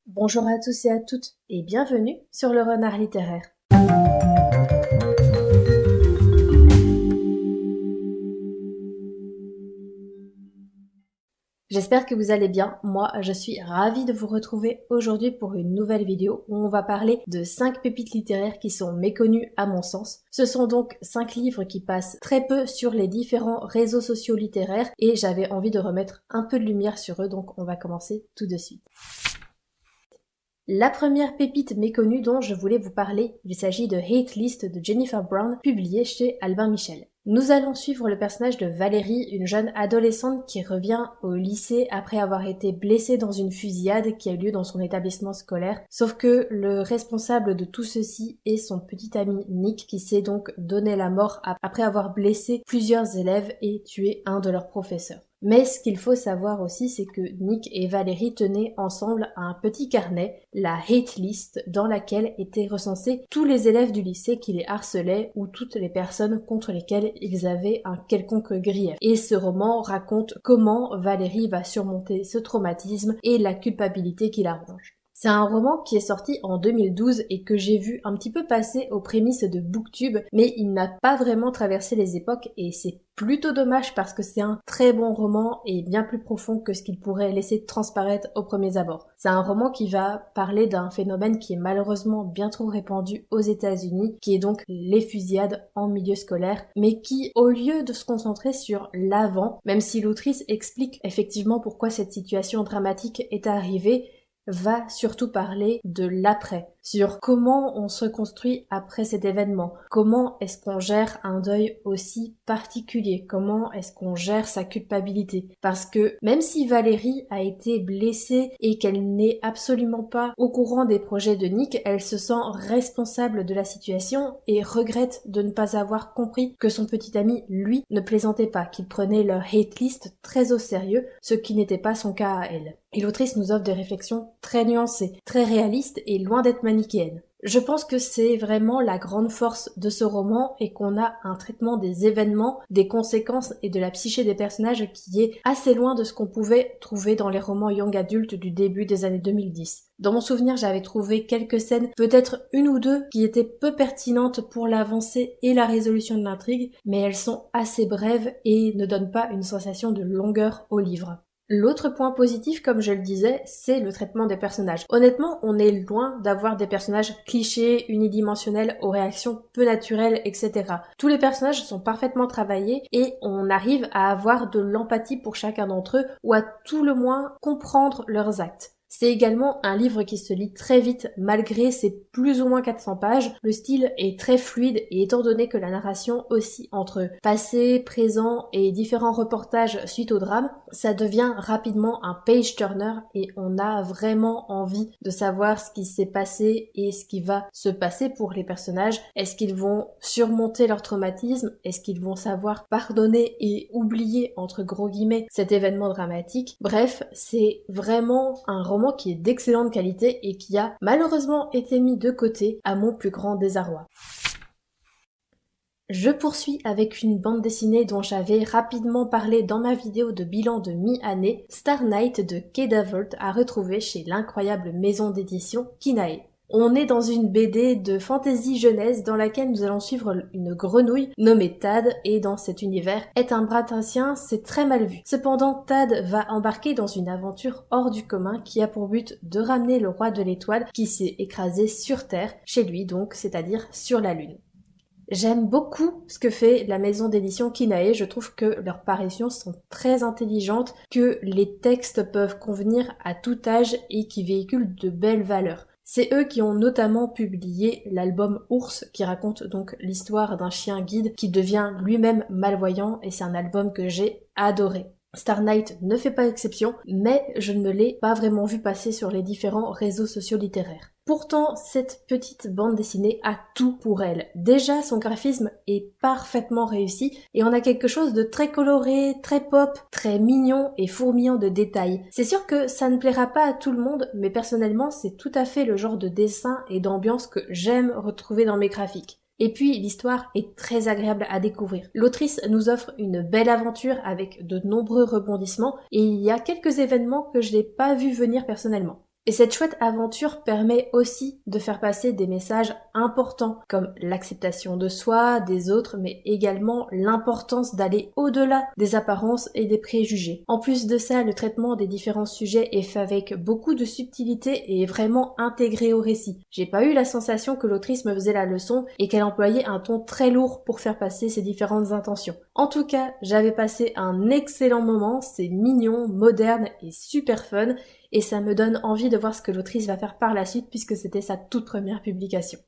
Bonjour à tous et à toutes et bienvenue sur le Renard littéraire. J'espère que vous allez bien. Moi, je suis ravie de vous retrouver aujourd'hui pour une nouvelle vidéo où on va parler de 5 pépites littéraires qui sont méconnues à mon sens. Ce sont donc 5 livres qui passent très peu sur les différents réseaux sociaux littéraires et j'avais envie de remettre un peu de lumière sur eux, donc on va commencer tout de suite. La première pépite méconnue dont je voulais vous parler, il s'agit de Hate List de Jennifer Brown, publié chez Albin Michel. Nous allons suivre le personnage de Valérie, une jeune adolescente qui revient au lycée après avoir été blessée dans une fusillade qui a eu lieu dans son établissement scolaire. Sauf que le responsable de tout ceci est son petit ami Nick qui s'est donc donné la mort après avoir blessé plusieurs élèves et tué un de leurs professeurs. Mais ce qu'il faut savoir aussi, c'est que Nick et Valérie tenaient ensemble un petit carnet, la Hate List, dans laquelle étaient recensés tous les élèves du lycée qui les harcelaient ou toutes les personnes contre lesquelles ils avaient un quelconque grief. Et ce roman raconte comment Valérie va surmonter ce traumatisme et la culpabilité qui la ronge. C'est un roman qui est sorti en 2012 et que j'ai vu un petit peu passer aux prémices de BookTube, mais il n'a pas vraiment traversé les époques et c'est plutôt dommage parce que c'est un très bon roman et bien plus profond que ce qu'il pourrait laisser transparaître aux premiers abords. C'est un roman qui va parler d'un phénomène qui est malheureusement bien trop répandu aux États-Unis, qui est donc les fusillades en milieu scolaire, mais qui, au lieu de se concentrer sur l'avant, même si l'autrice explique effectivement pourquoi cette situation dramatique est arrivée, va surtout parler de l'après, sur comment on se reconstruit après cet événement, comment est-ce qu'on gère un deuil aussi particulier, comment est-ce qu'on gère sa culpabilité. Parce que même si Valérie a été blessée et qu'elle n'est absolument pas au courant des projets de Nick, elle se sent responsable de la situation et regrette de ne pas avoir compris que son petit ami, lui, ne plaisantait pas, qu'il prenait leur hate list très au sérieux, ce qui n'était pas son cas à elle. Et l'autrice nous offre des réflexions très nuancées, très réalistes et loin d'être manichéennes. Je pense que c'est vraiment la grande force de ce roman et qu'on a un traitement des événements, des conséquences et de la psyché des personnages qui est assez loin de ce qu'on pouvait trouver dans les romans young adultes du début des années 2010. Dans mon souvenir, j'avais trouvé quelques scènes, peut-être une ou deux, qui étaient peu pertinentes pour l'avancée et la résolution de l'intrigue, mais elles sont assez brèves et ne donnent pas une sensation de longueur au livre. L'autre point positif, comme je le disais, c'est le traitement des personnages. Honnêtement, on est loin d'avoir des personnages clichés, unidimensionnels, aux réactions peu naturelles, etc. Tous les personnages sont parfaitement travaillés et on arrive à avoir de l'empathie pour chacun d'entre eux ou à tout le moins comprendre leurs actes. C'est également un livre qui se lit très vite malgré ses plus ou moins 400 pages. Le style est très fluide et étant donné que la narration oscille entre passé, présent et différents reportages suite au drame, ça devient rapidement un page-turner et on a vraiment envie de savoir ce qui s'est passé et ce qui va se passer pour les personnages. Est-ce qu'ils vont surmonter leur traumatisme? Est-ce qu'ils vont savoir pardonner et oublier, entre gros guillemets, cet événement dramatique? Bref, c'est vraiment un roman qui est d'excellente qualité et qui a malheureusement été mis de côté à mon plus grand désarroi. Je poursuis avec une bande dessinée dont j'avais rapidement parlé dans ma vidéo de bilan de mi-année, Star Night de Kay Davert à retrouver chez l'incroyable maison d'édition Kinae. On est dans une BD de fantasy jeunesse dans laquelle nous allons suivre une grenouille nommée Tad et dans cet univers est un bratacien, c'est très mal vu. Cependant, Tad va embarquer dans une aventure hors du commun qui a pour but de ramener le roi de l'étoile qui s'est écrasé sur Terre, chez lui donc, c'est-à-dire sur la Lune. J'aime beaucoup ce que fait la maison d'édition Kinae, je trouve que leurs parutions sont très intelligentes, que les textes peuvent convenir à tout âge et qui véhiculent de belles valeurs. C'est eux qui ont notamment publié l'album Ours, qui raconte donc l'histoire d'un chien guide qui devient lui-même malvoyant, et c'est un album que j'ai adoré. Star Night ne fait pas exception, mais je ne l'ai pas vraiment vu passer sur les différents réseaux sociaux littéraires. Pourtant, cette petite bande dessinée a tout pour elle. Déjà, son graphisme est parfaitement réussi et on a quelque chose de très coloré, très pop, très mignon et fourmillant de détails. C'est sûr que ça ne plaira pas à tout le monde, mais personnellement, c'est tout à fait le genre de dessin et d'ambiance que j'aime retrouver dans mes graphiques. Et puis l'histoire est très agréable à découvrir. L'autrice nous offre une belle aventure avec de nombreux rebondissements et il y a quelques événements que je n'ai pas vu venir personnellement. Et cette chouette aventure permet aussi de faire passer des messages importants comme l'acceptation de soi, des autres, mais également l'importance d'aller au-delà des apparences et des préjugés. En plus de ça, le traitement des différents sujets est fait avec beaucoup de subtilité et est vraiment intégré au récit. J'ai pas eu la sensation que l'autrice me faisait la leçon et qu'elle employait un ton très lourd pour faire passer ses différentes intentions. En tout cas, j'avais passé un excellent moment, c'est mignon, moderne et super fun. Et ça me donne envie de voir ce que l'autrice va faire par la suite puisque c'était sa toute première publication.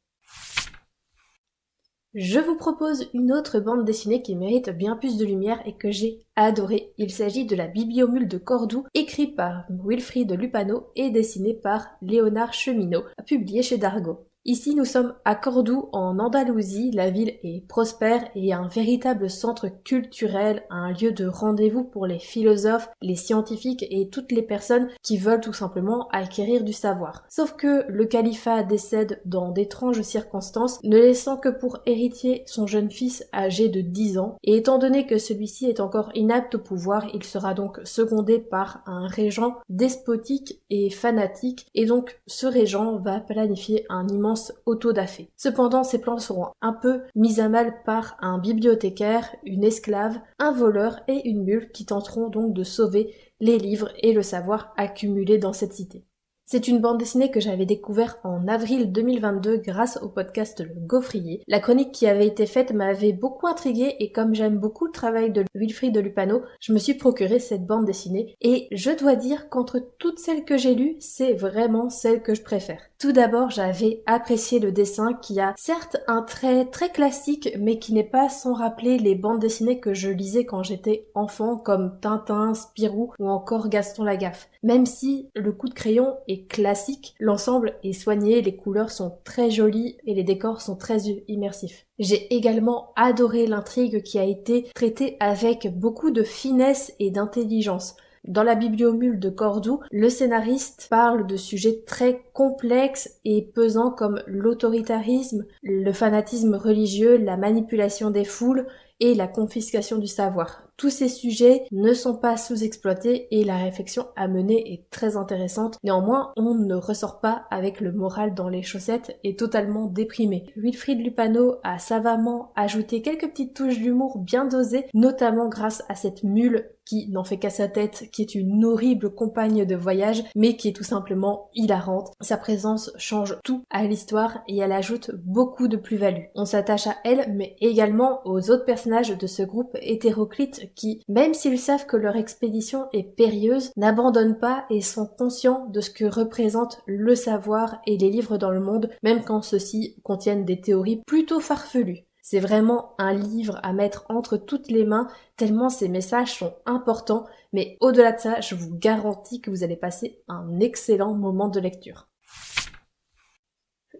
Je vous propose une autre bande dessinée qui mérite bien plus de lumière et que j'ai adorée. Il s'agit de la Bibliomule de Cordoue, écrite par Wilfried Lupano et dessinée par Léonard Cheminot, publiée chez Dargaud. Ici, nous sommes à Cordoue, en Andalousie. La ville est prospère et un véritable centre culturel, un lieu de rendez-vous pour les philosophes, les scientifiques et toutes les personnes qui veulent tout simplement acquérir du savoir. Sauf que le califat décède dans d'étranges circonstances, ne laissant que pour héritier son jeune fils âgé de 10 ans. Et étant donné que celui-ci est encore inapte au pouvoir, il sera donc secondé par un régent despotique et fanatique. Et donc, ce régent va planifier un immense autodafé. Cependant, ses plans seront un peu mis à mal par un bibliothécaire, une esclave, un voleur et une mule qui tenteront donc de sauver les livres et le savoir accumulés dans cette cité. C'est une bande dessinée que j'avais découverte en avril 2022 grâce au podcast Le Gaufrier. La chronique qui avait été faite m'avait beaucoup intriguée et comme j'aime beaucoup le travail de Wilfried Lupano, je me suis procuré cette bande dessinée et je dois dire qu'entre toutes celles que j'ai lues, c'est vraiment celle que je préfère. Tout d'abord, j'avais apprécié le dessin qui a certes un trait très classique mais qui n'est pas sans rappeler les bandes dessinées que je lisais quand j'étais enfant comme Tintin, Spirou ou encore Gaston Lagaffe. Même si le coup de crayon est classique, l'ensemble est soigné, les couleurs sont très jolies et les décors sont très immersifs. J'ai également adoré l'intrigue qui a été traitée avec beaucoup de finesse et d'intelligence. Dans la Bibliomule de Cordoue, le scénariste parle de sujets très complexes et pesants comme l'autoritarisme, le fanatisme religieux, la manipulation des foules et la confiscation du savoir. Tous ces sujets ne sont pas sous-exploités et la réflexion à mener est très intéressante. Néanmoins, on ne ressort pas avec le moral dans les chaussettes et totalement déprimé. Wilfried Lupano a savamment ajouté quelques petites touches d'humour bien dosées, notamment grâce à cette mule qui n'en fait qu'à sa tête, qui est une horrible compagne de voyage, mais qui est tout simplement hilarante. Sa présence change tout à l'histoire et elle ajoute beaucoup de plus-value. On s'attache à elle, mais également aux autres personnages de ce groupe hétéroclite qui, même s'ils savent que leur expédition est périlleuse, n'abandonnent pas et sont conscients de ce que représente le savoir et les livres dans le monde, même quand ceux-ci contiennent des théories plutôt farfelues. C'est vraiment un livre à mettre entre toutes les mains, tellement ces messages sont importants, mais au-delà de ça, je vous garantis que vous allez passer un excellent moment de lecture.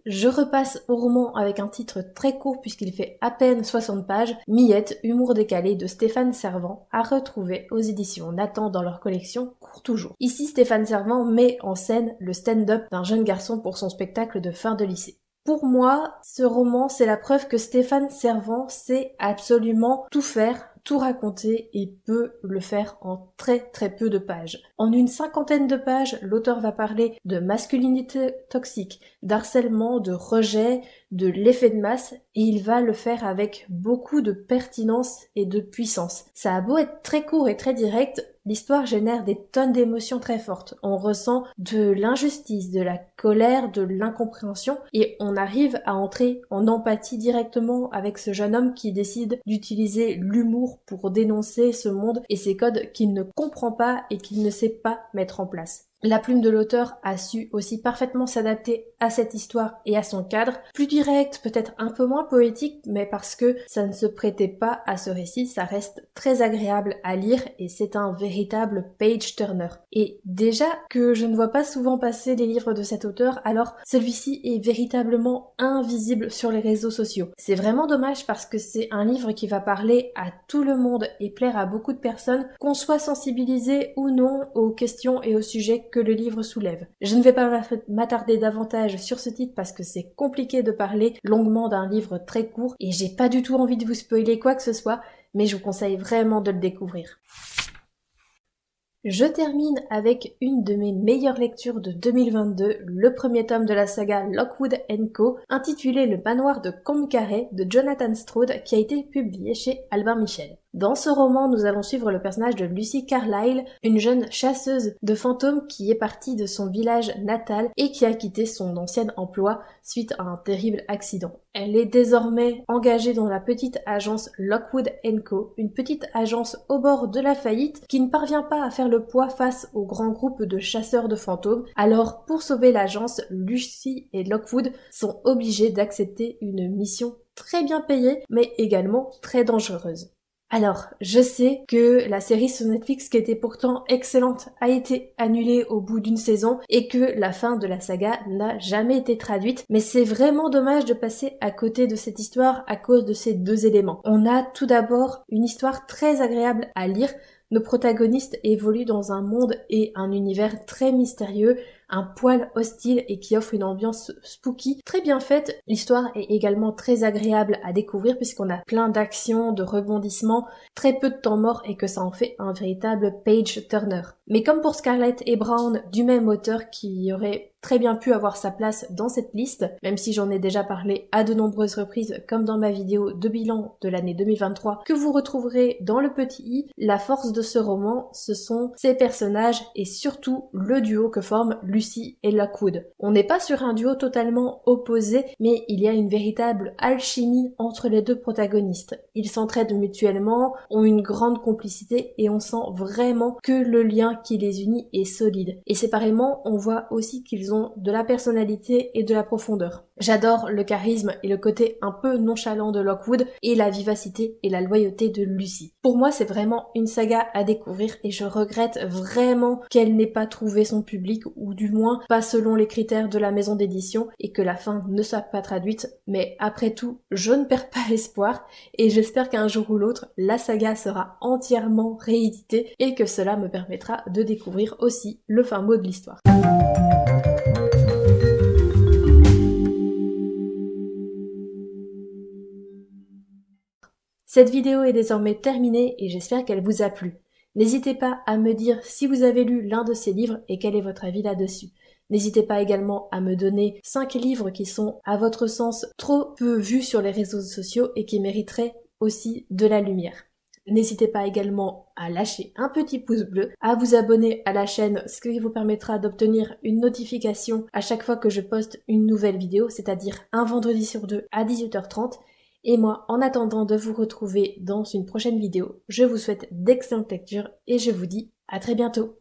Je repasse au roman avec un titre très court puisqu'il fait à peine 60 pages, Miette, humour décalé de Stéphane Servan, à retrouver aux éditions Nathan dans leur collection Court toujours. Ici, Stéphane Servan met en scène le stand-up d'un jeune garçon pour son spectacle de fin de lycée. Pour moi, ce roman, c'est la preuve que Stéphane Servan sait absolument tout faire, tout raconter et peut le faire en très très peu de pages. En une 50aine de pages, l'auteur va parler de masculinité toxique, d'harcèlement, de rejet, de l'effet de masse et il va le faire avec beaucoup de pertinence et de puissance. Ça a beau être très court et très direct, l'histoire génère des tonnes d'émotions très fortes. On ressent de l'injustice, de la colère, de l'incompréhension et on arrive à entrer en empathie directement avec ce jeune homme qui décide d'utiliser l'humour pour dénoncer ce monde et ses codes qu'il ne comprend pas et qu'il ne sait pas mettre en place. La plume de l'auteur a su aussi parfaitement s'adapter à cette histoire et à son cadre, plus direct, peut-être un peu moins poétique, mais parce que ça ne se prêtait pas à ce récit, ça reste très agréable à lire et c'est un véritable page-turner. Et déjà que je ne vois pas souvent passer les livres de cet auteur, alors celui-ci est véritablement invisible sur les réseaux sociaux. C'est vraiment dommage parce que c'est un livre qui va parler à tout le monde et plaire à beaucoup de personnes, qu'on soit sensibilisé ou non aux questions et aux sujets sujets que le livre soulève. Je ne vais pas m'attarder davantage sur ce titre parce que c'est compliqué de parler longuement d'un livre très court et j'ai pas du tout envie de vous spoiler quoi que ce soit, mais je vous conseille vraiment de le découvrir. Je termine avec une de mes meilleures lectures de 2022, le premier tome de la saga Lockwood & Co, intitulé Le manoir de Cambrai de Jonathan Stroud, qui a été publié chez Albin Michel. Dans ce roman, nous allons suivre le personnage de Lucy Carlyle, une jeune chasseuse de fantômes qui est partie de son village natal et qui a quitté son ancien emploi suite à un terrible accident. Elle est désormais engagée dans la petite agence Lockwood & Co, une petite agence au bord de la faillite qui ne parvient pas à faire le poids face au grand groupe de chasseurs de fantômes. Alors, pour sauver l'agence, Lucy et Lockwood sont obligés d'accepter une mission très bien payée, mais également très dangereuse. Alors, je sais que la série sur Netflix, qui était pourtant excellente, a été annulée au bout d'une saison et que la fin de la saga n'a jamais été traduite, mais c'est vraiment dommage de passer à côté de cette histoire à cause de ces deux éléments. On a tout d'abord une histoire très agréable à lire. Nos protagonistes évoluent dans un monde et un univers très mystérieux, un poil hostile et qui offre une ambiance spooky très bien faite. L'histoire est également très agréable à découvrir puisqu'on a plein d'actions, de rebondissements, très peu de temps mort et que ça en fait un véritable page turner. Mais comme pour Scarlett et Brown, du même auteur qui aurait très bien pu avoir sa place dans cette liste, même si j'en ai déjà parlé à de nombreuses reprises comme dans ma vidéo de bilan de l'année 2023 que vous retrouverez dans le petit i, la force de ce roman, ce sont ses personnages et surtout le duo que forment Lucy et Lockwood. On n'est pas sur un duo totalement opposé, mais il y a une véritable alchimie entre les deux protagonistes. Ils s'entraident mutuellement, ont une grande complicité et on sent vraiment que le lien qui les unit est solide. Et séparément, on voit aussi qu'ils ont de la personnalité et de la profondeur. J'adore le charisme et le côté un peu nonchalant de Lockwood et la vivacité et la loyauté de Lucy. Pour moi, c'est vraiment une saga à découvrir et je regrette vraiment qu'elle n'ait pas trouvé son public ou du moins pas selon les critères de la maison d'édition et que la fin ne soit pas traduite. Mais après tout, je ne perds pas espoir et j'espère qu'un jour ou l'autre, la saga sera entièrement rééditée et que cela me permettra de découvrir aussi le fin mot de l'histoire. Cette vidéo est désormais terminée et j'espère qu'elle vous a plu. N'hésitez pas à me dire si vous avez lu l'un de ces livres et quel est votre avis là-dessus. N'hésitez pas également à me donner 5 livres qui sont, à votre sens, trop peu vus sur les réseaux sociaux et qui mériteraient aussi de la lumière. N'hésitez pas également à lâcher un petit pouce bleu, à vous abonner à la chaîne, ce qui vous permettra d'obtenir une notification à chaque fois que je poste une nouvelle vidéo, c'est-à-dire un vendredi sur 2 à 18h30. Et moi, en attendant de vous retrouver dans une prochaine vidéo, je vous souhaite d'excellentes lectures et je vous dis à très bientôt.